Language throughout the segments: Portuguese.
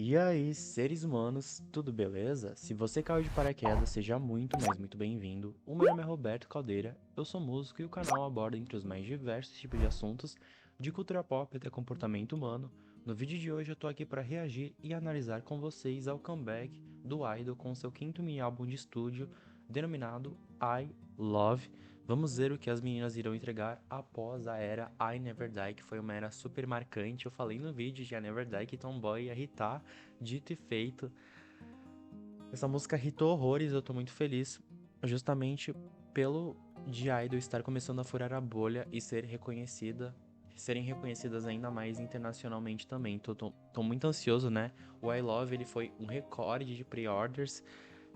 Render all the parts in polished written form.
E aí, seres humanos, tudo beleza? Se você caiu de paraquedas, seja muito, mas muito bem-vindo. O meu nome é Roberto Caldeira, eu sou músico e o canal aborda entre os mais diversos tipos de assuntos, de cultura pop até comportamento humano. No vídeo de hoje eu tô aqui para reagir e analisar com vocês ao comeback do Idol com seu quinto mini álbum de estúdio, denominado I Love. Vamos ver o que as meninas irão entregar após a era I Never Die, que foi uma era super marcante. Eu falei no vídeo de I Never Die que Tomboy ia hitar, dito e feito. Essa música hitou horrores, eu tô muito feliz, justamente pelo de Idol estar começando a furar a bolha e ser reconhecida, serem reconhecidas ainda mais internacionalmente também. Tô muito ansioso, né? O I Love, ele foi um recorde de pre-orders.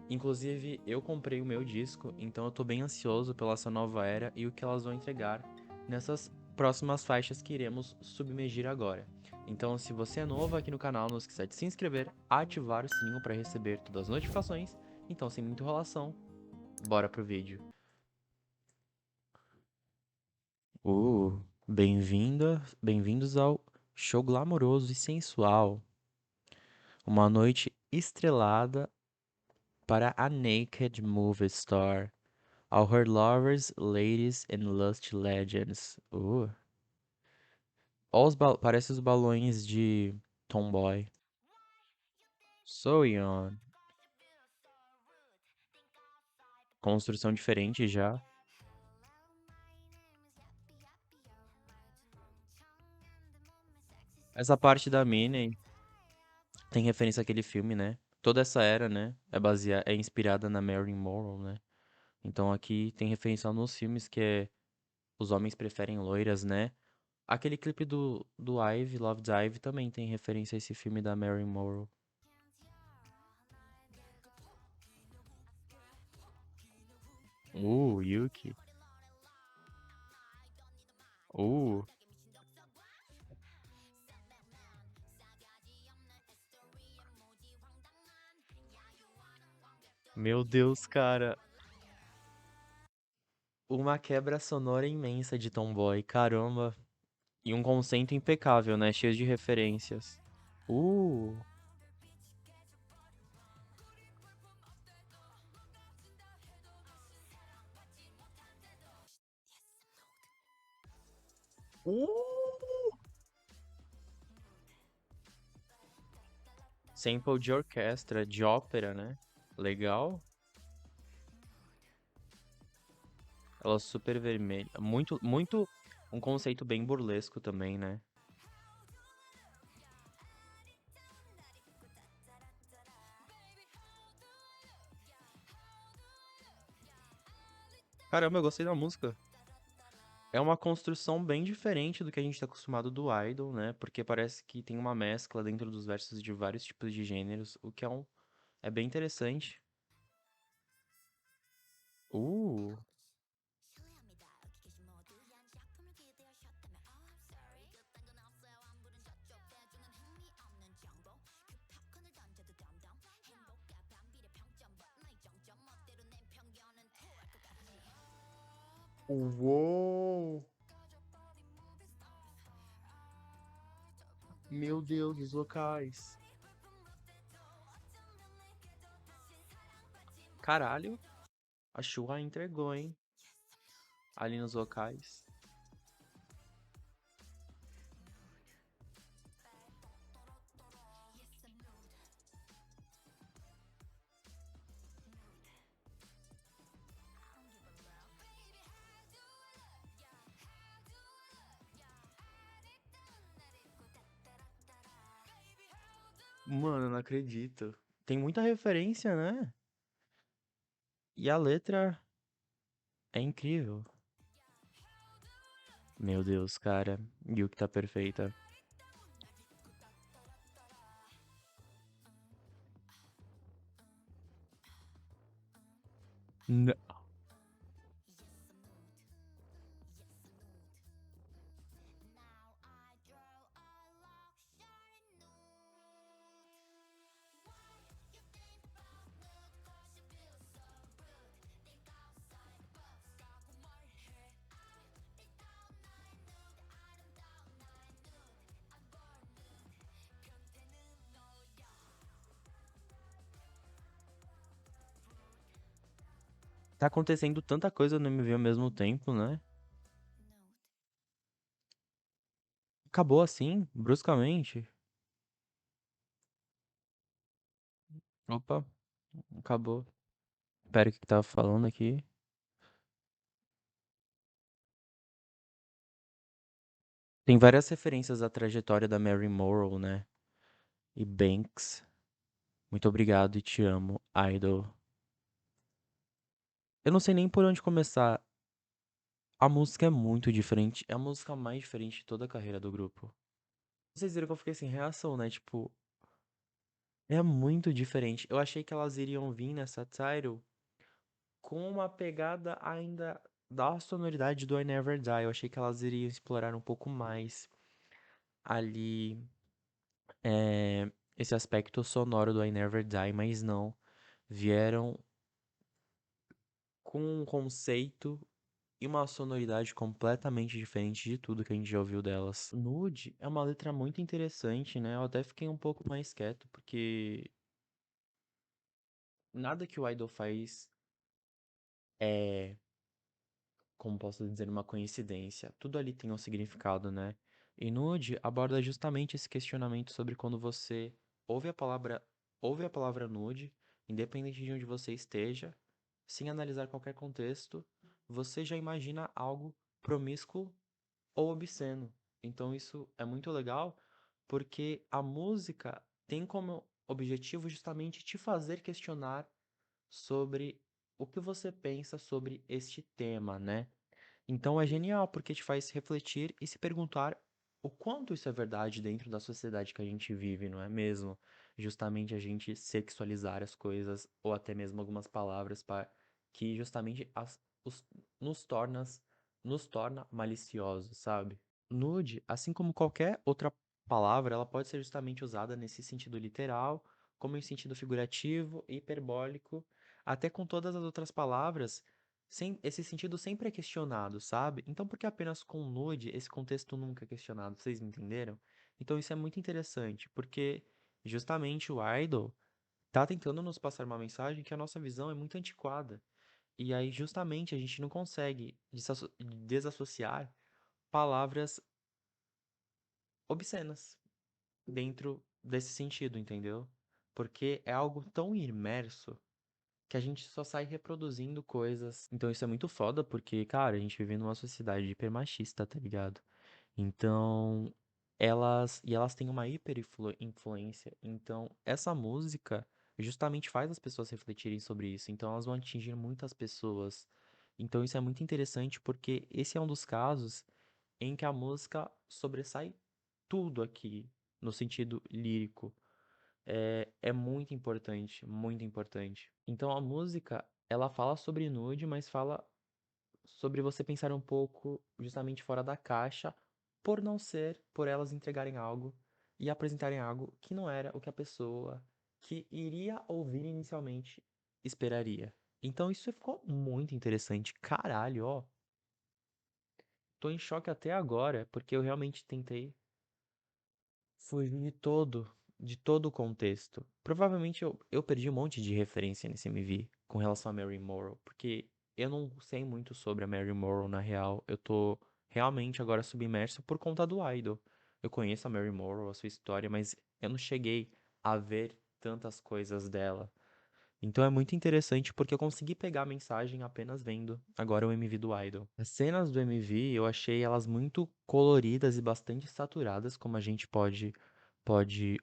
Inclusive, eu comprei o meu disco, então eu tô bem ansioso pela essa nova era e o que elas vão entregar nessas próximas faixas que iremos submergir agora. Então, se você é novo aqui no canal, não esqueça de se inscrever, ativar o sininho para receber todas as notificações. Então, sem muita enrolação, bora pro vídeo. Bem-vindos ao show glamouroso e sensual. Uma noite estrelada para a Naked Movie Star. All her lovers, ladies and lust legends. Parece os balões de Tomboy. So Young. Construção diferente já. Essa parte da Minnie tem referência àquele filme, né? Toda essa era, né? É inspirada na Marilyn Monroe, né? Então aqui tem referência nos filmes que é Os Homens Preferem Loiras, né? Aquele clipe do Ive, Love Dive, também tem referência a esse filme da Marilyn Monroe. Yuki. Uh, Meu Deus, cara. Uma quebra sonora imensa de Tomboy, caramba. E um conceito impecável, né? Cheio de referências. Uh, uh. Sample de orquestra, de ópera, né? Legal. Ela super vermelha. Muito. Um conceito bem burlesco também, né? Caramba, eu gostei da música. É uma construção bem diferente do que a gente tá acostumado do Idol, né? Porque parece que tem uma mescla dentro dos versos de vários tipos de gêneros, o que é bem interessante. Uh, Uou! Meu Deus, os vocais. Caralho, a Shua entregou, hein? Ali nos vocais. Mano, eu não acredito. Tem muita referência, né? E a letra é incrível. Meu Deus, cara. Yuki tá perfeita. N- Tá acontecendo tanta coisa no MV ao mesmo tempo, né? Acabou assim, bruscamente. Opa, acabou. Pera, o que que tava falando aqui? Tem várias referências à trajetória da Mary Morrow, né? E Banks. Muito obrigado e te amo, Idol. Eu não sei nem por onde começar. A música é muito diferente. É a música mais diferente de toda a carreira do grupo. Vocês viram que eu fiquei sem reação, né? Tipo, é muito diferente. Eu achei que elas iriam vir nessa title com uma pegada ainda da sonoridade do I Never Die. Eu achei que elas iriam explorar um pouco mais ali esse aspecto sonoro do I Never Die, mas não. Vieram com um conceito e uma sonoridade completamente diferente de tudo que a gente já ouviu delas. Nude é uma letra muito interessante, né? Eu até fiquei um pouco mais quieto, porque nada que o Idol faz é, como posso dizer, uma coincidência. Tudo ali tem um significado, né? E Nude aborda justamente esse questionamento sobre quando você ouve a palavra, ouve a palavra nude, independente de onde você esteja, sem analisar qualquer contexto, você já imagina algo promíscuo ou obsceno. Então isso é muito legal porque a música tem como objetivo justamente te fazer questionar sobre o que você pensa sobre este tema, né? Então é genial porque te faz refletir e se perguntar o quanto isso é verdade dentro da sociedade que a gente vive, não é mesmo? Justamente a gente sexualizar as coisas ou até mesmo algumas palavras para que justamente os, nos nos torna maliciosos, sabe? Nude, assim como qualquer outra palavra, ela pode ser justamente usada nesse sentido literal, como em sentido figurativo, hiperbólico, até com todas as outras palavras, sem, esse sentido sempre é questionado, sabe? Então, por que apenas com nude esse contexto nunca é questionado? Vocês me entenderam? Então, isso é muito interessante, porque justamente o idol tá tentando nos passar uma mensagem que a nossa visão é muito antiquada. E aí, justamente, a gente não consegue desassociar palavras obscenas dentro desse sentido, entendeu? Porque é algo tão imerso que a gente só sai reproduzindo coisas. Então isso é muito foda, porque, cara, a gente vive numa sociedade hipermachista, tá ligado? Então, elas têm uma influência. Então, essa música justamente faz as pessoas refletirem sobre isso. Então, elas vão atingir muitas pessoas. Então, isso é muito interessante porque esse é um dos casos em que a música sobressai tudo aqui no sentido lírico. É muito importante, muito importante. Então a música, ela fala sobre nude, mas fala sobre você pensar um pouco justamente fora da caixa, por não ser, por elas entregarem algo e apresentarem algo que não era o que a pessoa que iria ouvir inicialmente esperaria. Então isso ficou muito interessante. Caralho, ó. Tô em choque até agora, porque eu realmente tentei fugir de todo o contexto. Provavelmente eu perdi um monte de referência nesse MV com relação a Mary Morrow, porque eu não sei muito sobre a Mary Morrow na real. Eu tô realmente agora submerso por conta do Idol. Eu conheço a Mary Morrow, a sua história, mas eu não cheguei a ver tantas coisas dela. Então é muito interessante porque eu consegui pegar a mensagem apenas vendo agora o MV do Idol. As cenas do MV eu achei elas muito coloridas e bastante saturadas, como a gente pode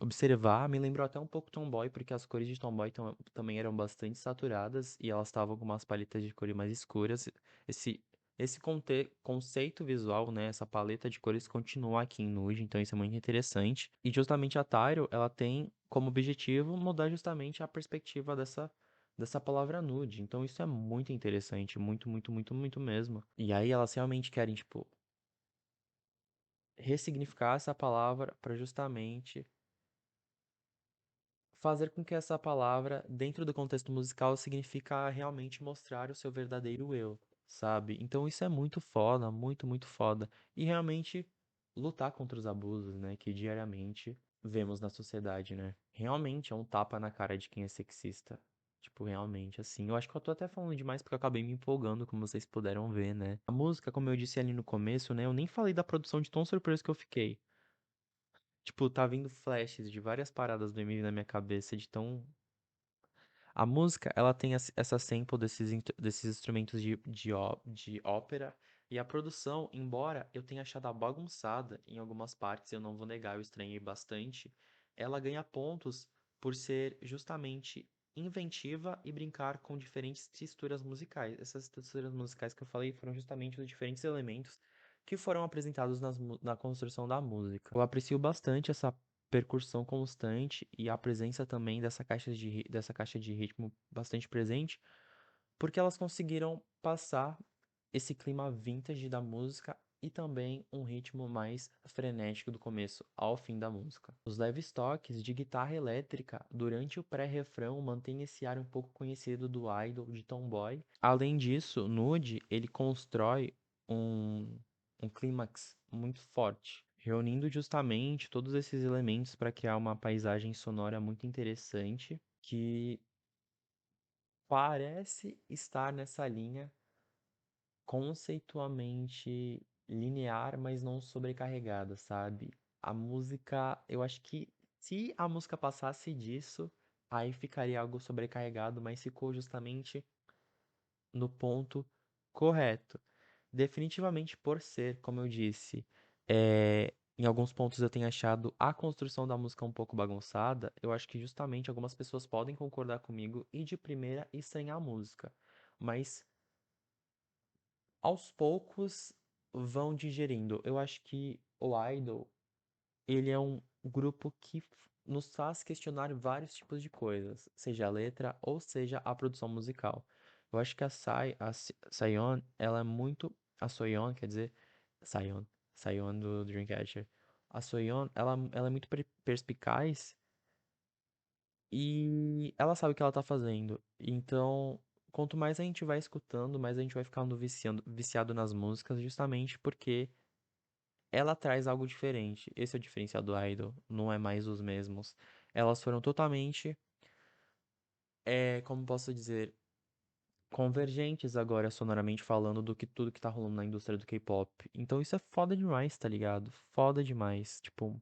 observar. Me lembrou até um pouco Tomboy, porque as cores de Tomboy também eram bastante saturadas e elas estavam com umas paletas de cores mais escuras. Esse conceito visual, né, essa paleta de cores continua aqui em Nude, então isso é muito interessante. E justamente a Tyro, ela tem como objetivo mudar justamente a perspectiva dessa palavra nude. Então isso é muito interessante, muito, muito, muito, muito mesmo. E aí elas realmente querem, tipo, ressignificar essa palavra para justamente fazer com que essa palavra, dentro do contexto musical, significa realmente mostrar o seu verdadeiro eu, sabe? Então isso é muito foda, muito, muito foda. E realmente lutar contra os abusos, né, que diariamente vemos na sociedade, né? Realmente é um tapa na cara de quem é sexista. Tipo, realmente, assim. Eu acho que eu tô até falando demais porque eu acabei me empolgando, como vocês puderam ver, né? A música, como eu disse ali no começo, né? Eu nem falei da produção de tão surpreso que eu fiquei. Tipo, tá vindo flashes de várias paradas do MV na minha cabeça, de tão. A música, ela tem essa sample desses instrumentos de ópera. E a produção, embora eu tenha achado a bagunçada em algumas partes, eu não vou negar, eu estranhei bastante, ela ganha pontos por ser justamente inventiva e brincar com diferentes texturas musicais. Essas texturas musicais que eu falei foram justamente os diferentes elementos que foram apresentados na construção da música. Eu aprecio bastante essa percussão constante e a presença também dessa caixa de ritmo bastante presente, porque elas conseguiram passar esse clima vintage da música e também um ritmo mais frenético do começo ao fim da música. Os leves toques de guitarra elétrica durante o pré-refrão mantêm esse ar um pouco conhecido do idol de Tomboy. Além disso, Nude, ele constrói um clímax muito forte, reunindo justamente todos esses elementos para criar uma paisagem sonora muito interessante que parece estar nessa linha conceitualmente linear, mas não sobrecarregada, sabe? A música, eu acho que se a música passasse disso, aí ficaria algo sobrecarregado, mas ficou justamente no ponto correto. Definitivamente por ser, como eu disse, em alguns pontos eu tenho achado a construção da música um pouco bagunçada, eu acho que justamente algumas pessoas podem concordar comigo e de primeira estranhar a música. Mas aos poucos vão digerindo. Eu acho que o Idol, ele é um grupo que nos faz questionar vários tipos de coisas, seja a letra ou seja a produção musical. Eu acho que Sayeon, ela é muito, a Soyeon, quer dizer, Sayeon, Sayeon do Dreamcatcher. A Soyeon, ela é muito perspicaz e ela sabe o que ela tá fazendo. Então, quanto mais a gente vai escutando, mais a gente vai ficando viciado nas músicas, justamente porque ela traz algo diferente. Esse é o diferencial do Idol, não é mais os mesmos. Elas foram totalmente, como posso dizer, convergentes agora, sonoramente falando, do que tudo que tá rolando na indústria do K-pop. Então isso é foda demais, tá ligado? Foda demais. Tipo,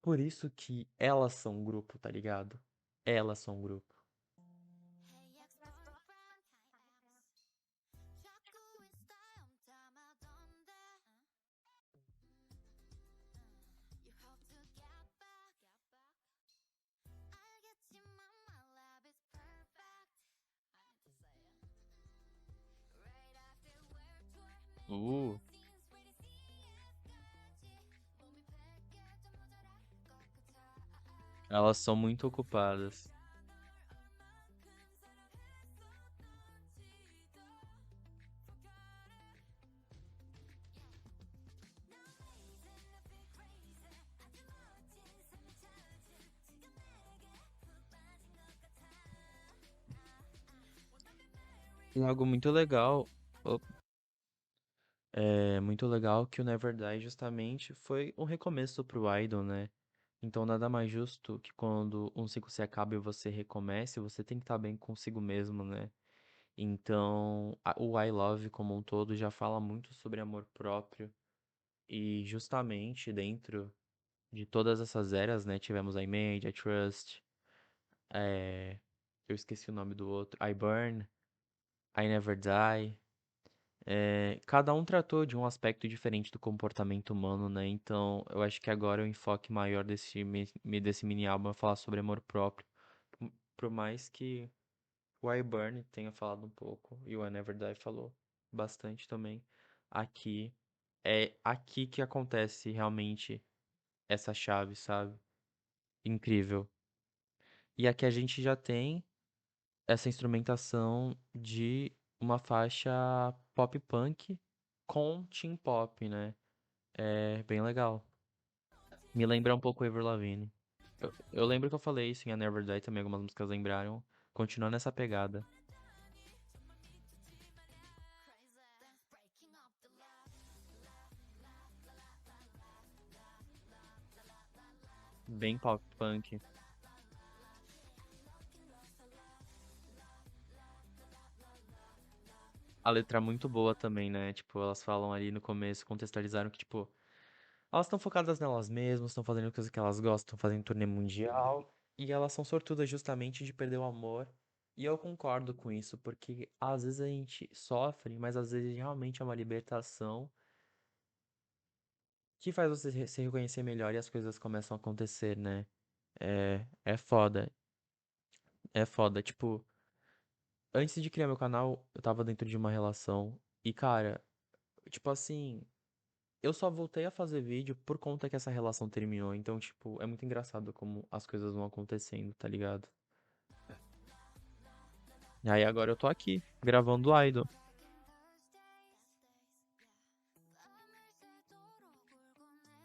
por isso que elas são um grupo, tá ligado? Elas são um grupo. Uh, elas são muito ocupadas. E algo muito legal, muito legal que o Never Die justamente foi um recomeço pro Idol, né? Então nada mais justo que quando um ciclo se acaba e você recomece, você tem que estar bem consigo mesmo, né? Então, o I Love como um todo já fala muito sobre amor próprio e justamente dentro de todas essas eras, né? Tivemos I Made, I Trust, é, eu esqueci o nome do outro, I Burn, I Never Die. Cada um tratou de um aspecto diferente do comportamento humano, né? Então, eu acho que agora o enfoque maior desse mini álbum é falar sobre amor próprio. Por mais que o I Burn tenha falado um pouco e o I Never Die falou bastante também. Aqui é aqui que acontece realmente essa chave, sabe? Incrível. E aqui a gente já tem essa instrumentação de uma faixa pop punk com teen pop, né? É bem legal. Me lembra um pouco Avril Lavigne. Eu lembro que eu falei isso em A Never Die também, algumas músicas lembraram. Continuando nessa pegada. Bem pop punk. a letra é muito boa também, né? Tipo, elas falam ali no começo, contextualizaram que, tipo, elas estão focadas nelas mesmas, estão fazendo coisas que elas gostam, estão fazendo turnê mundial. E elas são sortudas justamente de perder o amor. E eu concordo com isso, porque às vezes a gente sofre, mas às vezes realmente é uma libertação que faz você se reconhecer melhor e as coisas começam a acontecer, né? É foda. É foda. Tipo, antes de criar meu canal, eu tava dentro de uma relação. E, cara, tipo assim, eu só voltei a fazer vídeo por conta que essa relação terminou. Então, tipo, é muito engraçado como as coisas vão acontecendo, tá ligado? E aí agora eu tô aqui, gravando Idol.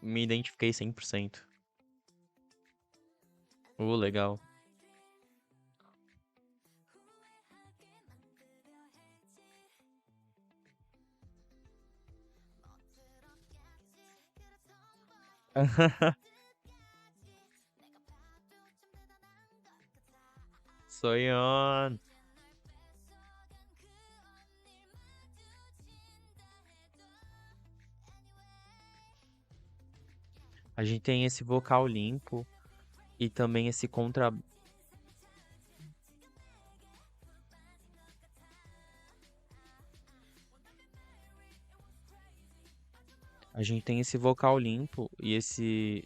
Me identifiquei 100%. Legal. Soyeon. A gente tem esse vocal limpo e também esse contra. A gente tem esse vocal limpo e esse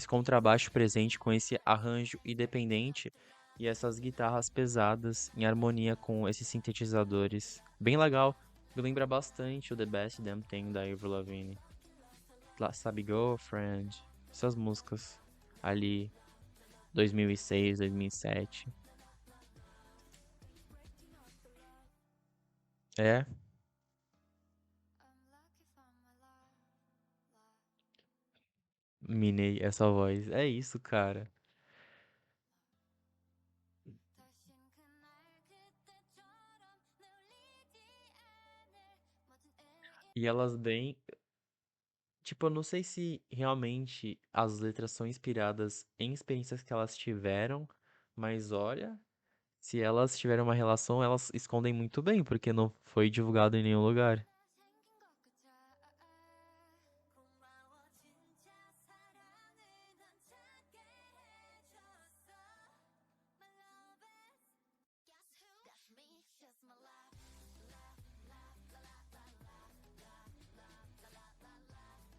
contrabaixo presente com esse arranjo independente e essas guitarras pesadas em harmonia com esses sintetizadores. Bem legal. Me lembra bastante o The Best Damn Thing da Avril Lavigne. Sabe, Girlfriend. Essas músicas ali 2006, 2007. É, minei essa voz. É isso, cara. E elas bem. Tipo, eu não sei se realmente as letras são inspiradas em experiências que elas tiveram, mas olha, se elas tiveram uma relação, elas escondem muito bem, porque não foi divulgado em nenhum lugar.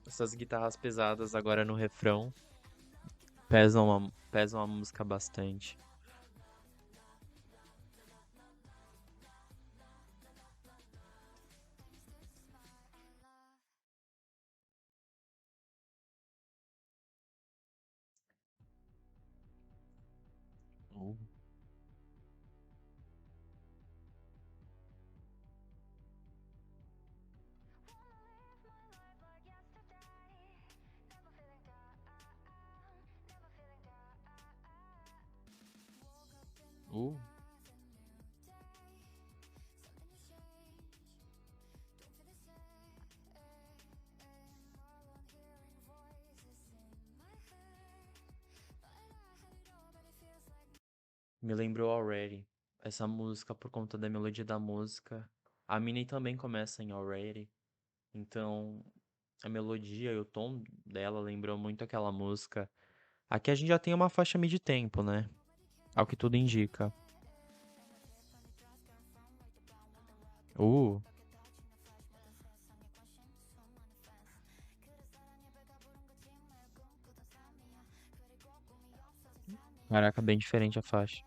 Essas guitarras pesadas agora no refrão pesam a música bastante. Uh. Uh. Me lembrou Already. Essa música por conta da melodia da música. A Minnie também começa em Already. Então, a melodia e o tom dela lembrou muito aquela música. Aqui a gente já tem uma faixa meio de tempo, né? Ao que tudo indica. Uh, caraca, bem diferente a faixa.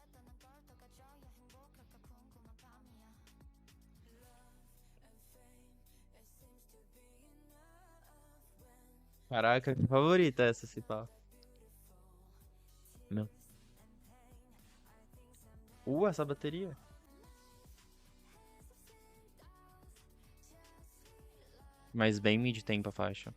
Caraca, que favorita essa, se pá. Meu. Essa bateria. Mas bem mid tempo a faixa.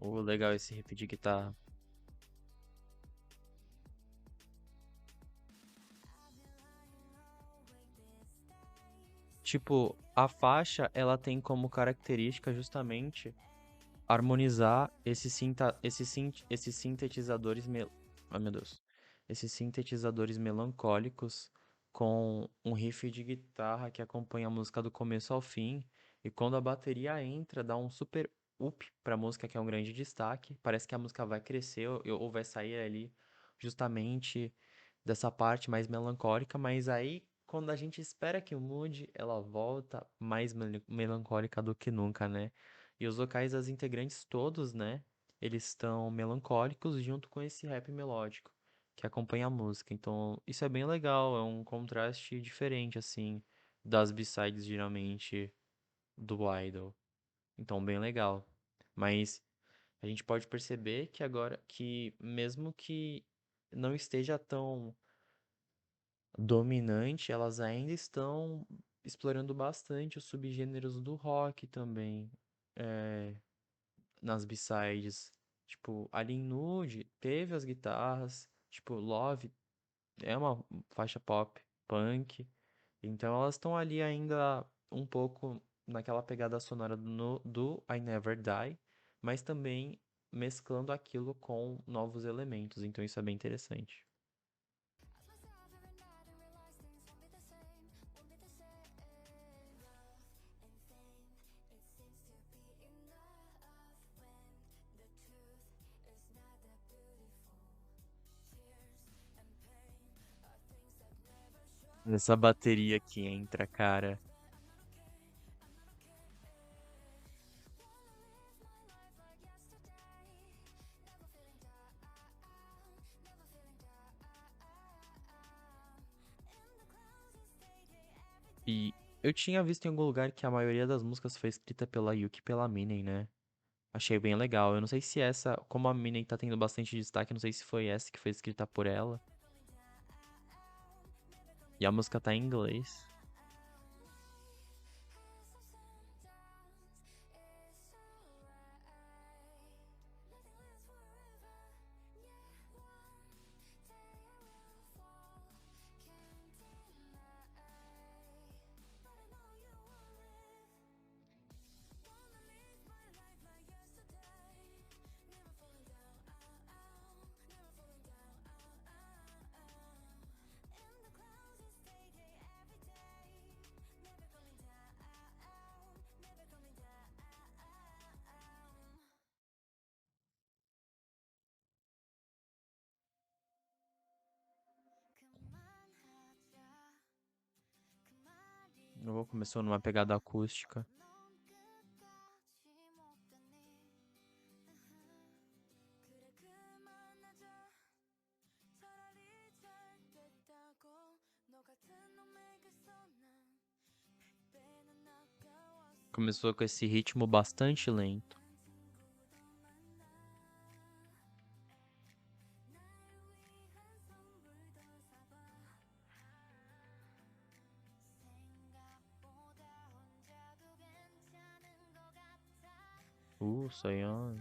Legal esse riff de guitarra. tipo, a faixa, ela tem como característica justamente harmonizar esses sintetizadores ai, meu Deus. Esses sintetizadores melancólicos com um riff de guitarra que acompanha a música do começo ao fim. E quando a bateria entra, dá um super up pra música, que é um grande destaque. Parece que a música vai crescer ou vai sair ali justamente dessa parte mais melancólica, mas aí quando a gente espera que mude, ela volta mais melancólica do que nunca, né? E os vocais das integrantes todos, né? Eles estão melancólicos junto com esse rap melódico que acompanha a música. Então, isso é bem legal, é um contraste diferente, assim, das B-sides geralmente do Idol. Então, bem legal. Mas a gente pode perceber que agora, que mesmo que não esteja tão dominante, elas ainda estão explorando bastante os subgêneros do rock também. É, nas B-sides. Tipo, Ali in Nude teve as guitarras. Tipo, Love é uma faixa pop, punk. Então elas estão ali ainda um pouco naquela pegada sonora do I Never Die, mas também mesclando aquilo com novos elementos. Então isso é bem interessante. Essa bateria que entra, cara. E eu tinha visto em algum lugar que a maioria das músicas foi escrita pela Yuki e pela Minnie, né? Achei bem legal. Eu não sei se essa, como a Minnie tá tendo bastante destaque, eu não sei se foi essa que foi escrita por ela. E a música tá em inglês. Eu começou numa pegada acústica. Começou com esse ritmo bastante lento. Soyeon.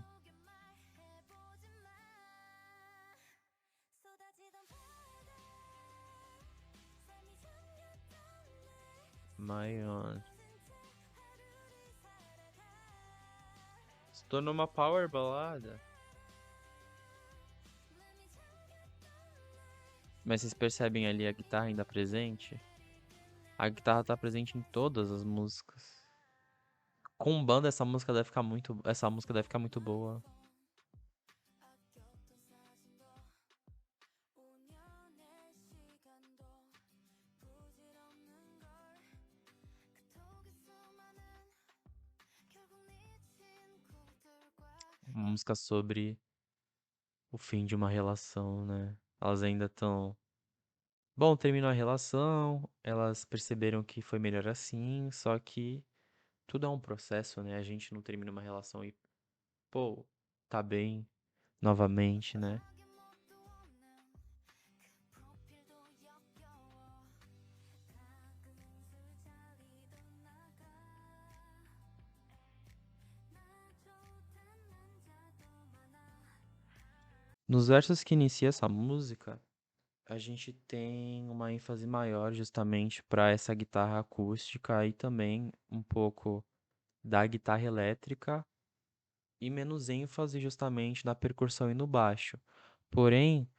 Mayeon. Se tornou uma power balada. Mas vocês percebem ali a guitarra ainda presente? A guitarra tá presente em todas as músicas. Com banda essa música deve ficar muito boa. Uma música sobre o fim de uma relação, né? Elas ainda estão. Bom, terminou a relação, elas perceberam que foi melhor assim, só que tudo é um processo, né? A gente não termina uma relação e, pô, tá bem novamente, né? Nos versos que inicia essa música, a gente tem uma ênfase maior justamente para essa guitarra acústica e também um pouco da guitarra elétrica e menos ênfase justamente na percussão e no baixo. Porém,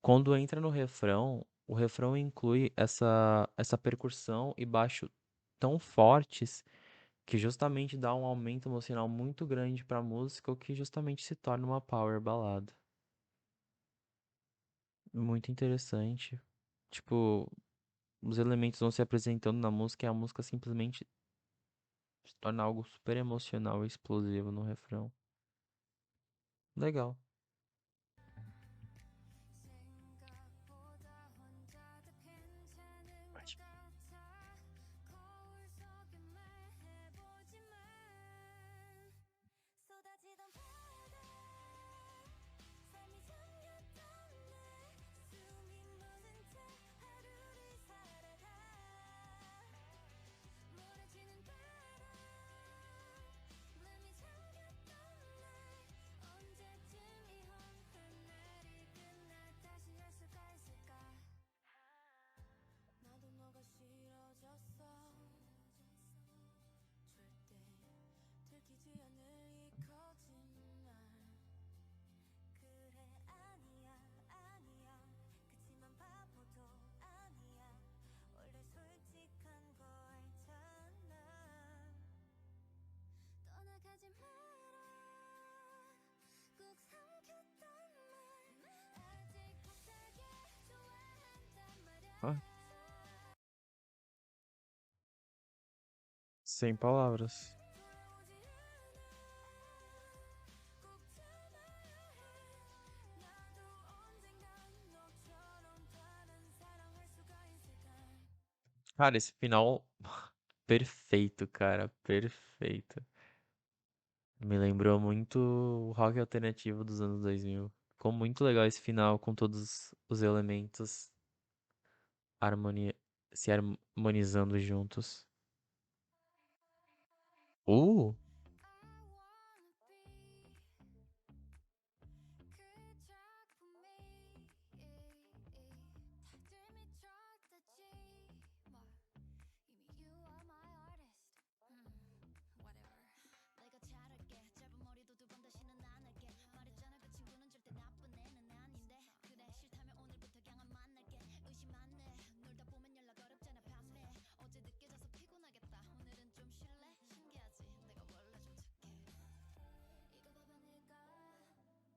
quando entra no refrão, o refrão inclui essa percussão e baixo tão fortes que justamente dá um aumento emocional muito grande para a música, o que justamente se torna uma power balada. Muito interessante. Tipo, os elementos vão se apresentando na música e a música simplesmente se torna algo super emocional e explosivo no refrão. Legal. Ah, sem palavras. Cara, esse final perfeito, cara, perfeito. Me lembrou muito o rock alternativo dos anos 2000. Ficou muito legal esse final com todos os elementos harmonia se harmonizando juntos. Uh!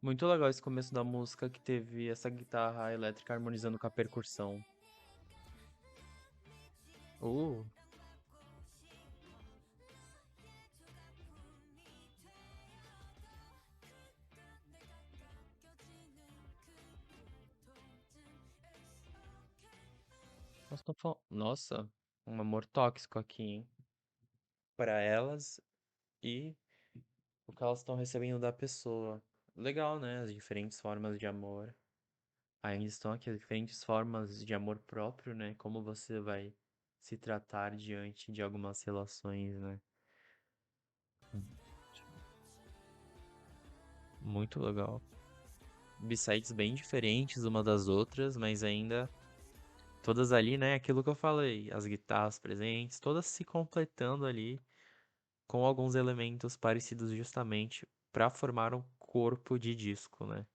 Muito legal esse começo da música que teve essa guitarra elétrica harmonizando com a percussão. Uh! Nossa, um amor tóxico aqui, hein? Para elas e o que elas estão recebendo da pessoa. Legal, né? As diferentes formas de amor. Ainda estão aqui as diferentes formas de amor próprio, né? Como você vai se tratar diante de algumas relações, né? Muito legal. B-sides bem diferentes uma das outras, mas ainda todas ali, né? Aquilo que eu falei, as guitarras presentes, todas se completando ali com alguns elementos parecidos justamente para formar um corpo de disco, né?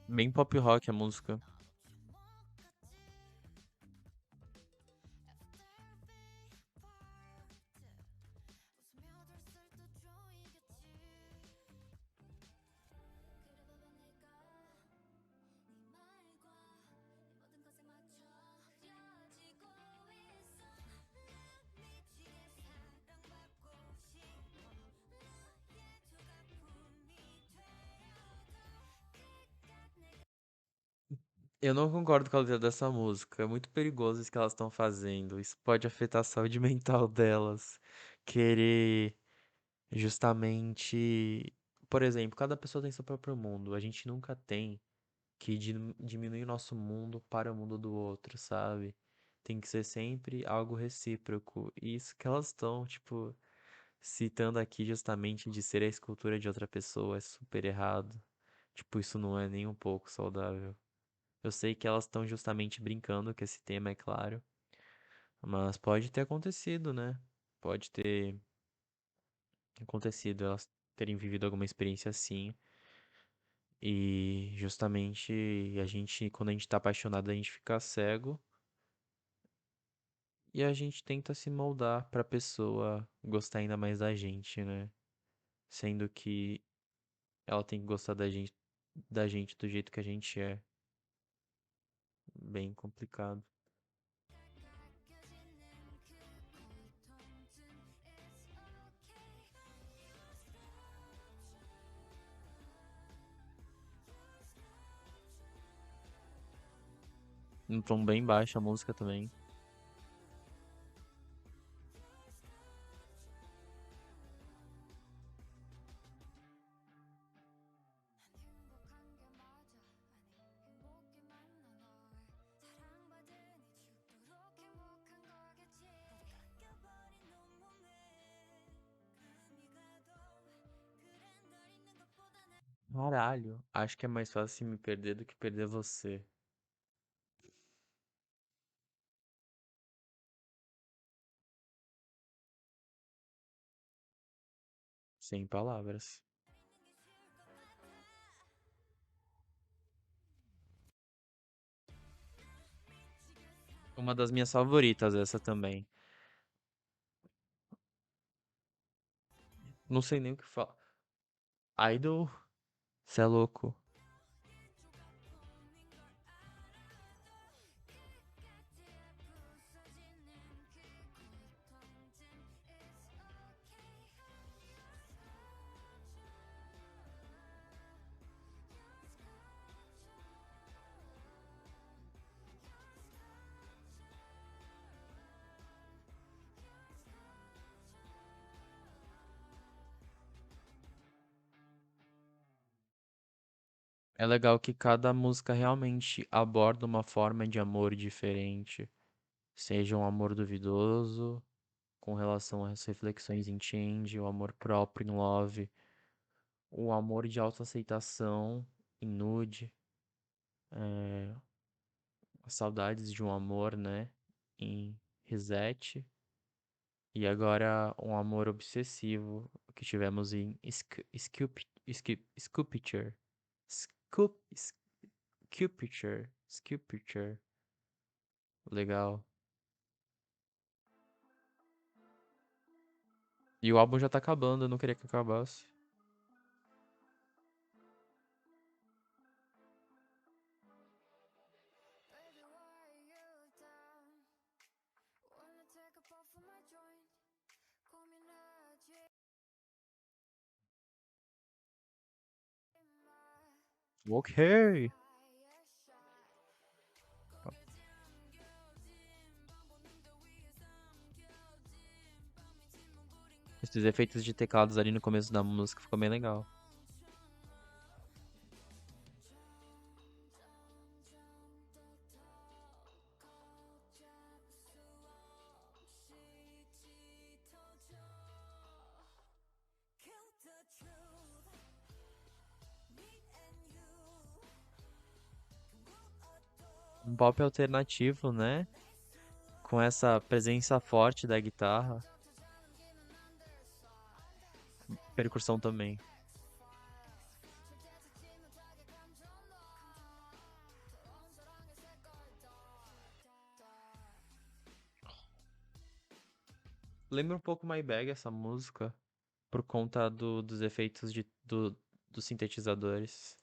Bem pop rock a música. Eu não concordo com a letra dessa música. É muito perigoso isso que elas estão fazendo. Isso pode afetar a saúde mental delas. Querer justamente. Por exemplo, cada pessoa tem seu próprio mundo. A gente nunca tem que diminuir o nosso mundo para o mundo do outro, sabe? tem que ser sempre algo recíproco. E isso que elas estão, tipo, citando aqui justamente de ser a escultura de outra pessoa é super errado. Tipo, isso não é nem um pouco saudável. Eu sei que elas estão justamente brincando com esse tema, é claro. Mas pode ter acontecido, né? Pode ter acontecido elas terem vivido alguma experiência assim. E justamente quando a gente tá apaixonado, a gente fica cego e a gente tenta se moldar pra pessoa gostar ainda mais da gente, né? Sendo que ela tem que gostar da gente do jeito que a gente é. Bem complicado. Um tom bem baixo a música também. Caralho, acho que é mais fácil me perder do que perder você. Sem palavras. Uma das minhas favoritas, essa também. Não sei nem o que falar. Idol, cê é louco. É legal que cada música realmente aborda uma forma de amor diferente. Seja um amor duvidoso, com relação às reflexões em Change, o amor próprio em Love, o amor de autoaceitação em Nude, é, as saudades de um amor, né, em Reset, e agora um amor obsessivo que tivemos em Sculpture. Sculpture. Legal. E o álbum já tá acabando, eu não queria que acabasse. Ok. Esses efeitos de teclados ali no começo da música ficou bem legal. Um pop alternativo, né? Com essa presença forte da guitarra. Percussão também. Lembra um pouco My Bag essa música, por conta dos efeitos dos sintetizadores.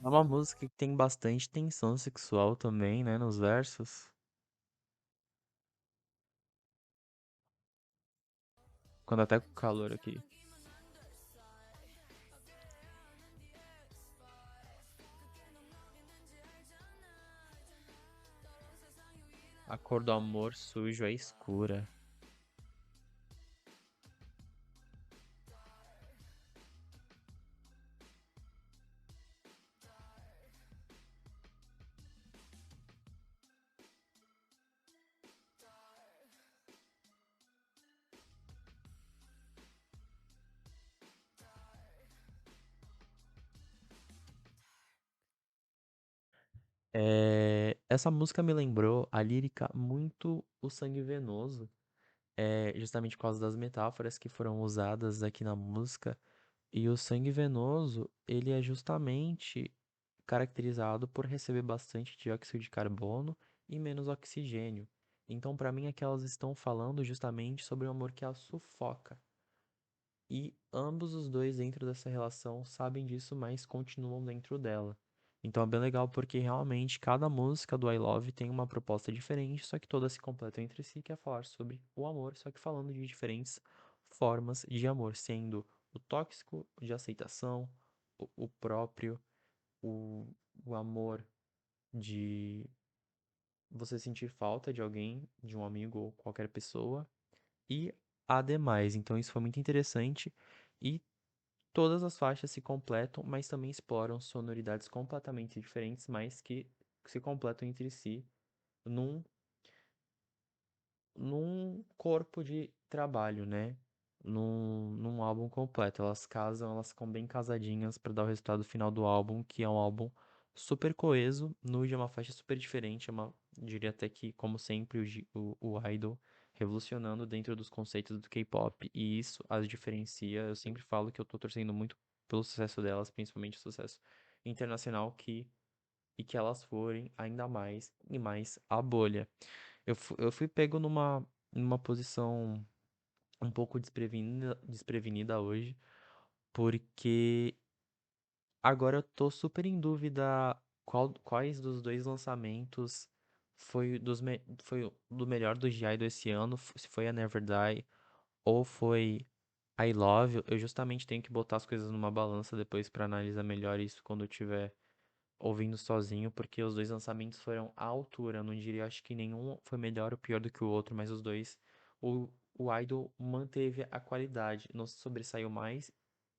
É uma música que tem bastante tensão sexual também, né, nos versos. Quando até com calor aqui. A cor do amor sujo é escura. Essa música me lembrou a lírica muito O Sangue Venoso, justamente por causa das metáforas que foram usadas aqui na música. E o sangue venoso, ele é justamente caracterizado por receber bastante dióxido de carbono e menos oxigênio. Então, para mim, é que elas estão falando justamente sobre o amor que a sufoca. E ambos os dois dentro dessa relação sabem disso, mas continuam dentro dela. Então é bem legal porque realmente cada música do I Love tem uma proposta diferente, só que todas se completam entre si, que é falar sobre o amor, só que falando de diferentes formas de amor, sendo o tóxico de aceitação, o próprio, o, o amor de você sentir falta de alguém, de um amigo ou qualquer pessoa, e ademais. Então isso foi muito interessante. E todas as faixas se completam, mas também exploram sonoridades completamente diferentes, mas que se completam entre si num, num corpo de trabalho, né? Num álbum completo. Elas casam, elas ficam bem casadinhas para dar o resultado final do álbum, que é um álbum super coeso. Nude é uma faixa super diferente, diria até que, como sempre, o Idol revolucionando dentro dos conceitos do K-pop, e isso as diferencia. Eu sempre falo que eu tô torcendo muito pelo sucesso delas, principalmente o sucesso internacional, e que elas forem ainda mais e mais a bolha. Eu fui pego numa posição um pouco desprevenida hoje, porque agora eu tô super em dúvida quais dos dois lançamentos foi o do melhor do G.I. esse ano, se foi a Never Die ou foi I Love You. Eu justamente tenho que botar as coisas numa balança depois pra analisar melhor isso quando eu tiver ouvindo sozinho, porque os dois lançamentos foram à altura. Eu não diria, acho que nenhum foi melhor ou pior do que o outro, mas os dois, o Idol manteve a qualidade, não se sobressaiu mais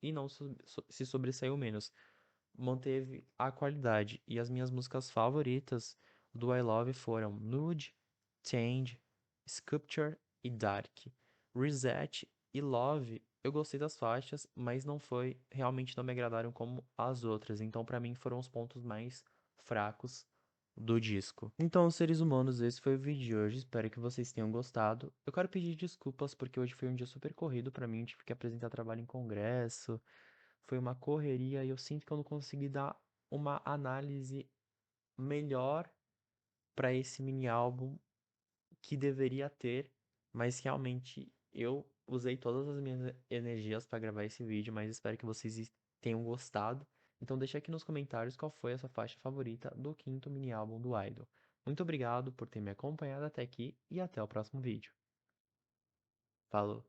e não se sobressaiu menos. Manteve a qualidade. E as minhas músicas favoritas do I Love foram Nude, Change, Sculpture e Dark. Reset e Love, eu gostei das faixas, mas realmente não me agradaram como as outras. Então, pra mim, foram os pontos mais fracos do disco. Então, seres humanos, esse foi o vídeo de hoje. Espero que vocês tenham gostado. Eu quero pedir desculpas porque hoje foi um dia super corrido pra mim. Tive que apresentar trabalho em congresso. Foi uma correria e eu sinto que eu não consegui dar uma análise melhor pra esse mini álbum que deveria ter, mas realmente eu usei todas as minhas energias para gravar esse vídeo, mas espero que vocês tenham gostado. Então deixa aqui nos comentários qual foi a sua faixa favorita do quinto mini álbum do Idol. Muito obrigado por ter me acompanhado até aqui e até o próximo vídeo. Falou!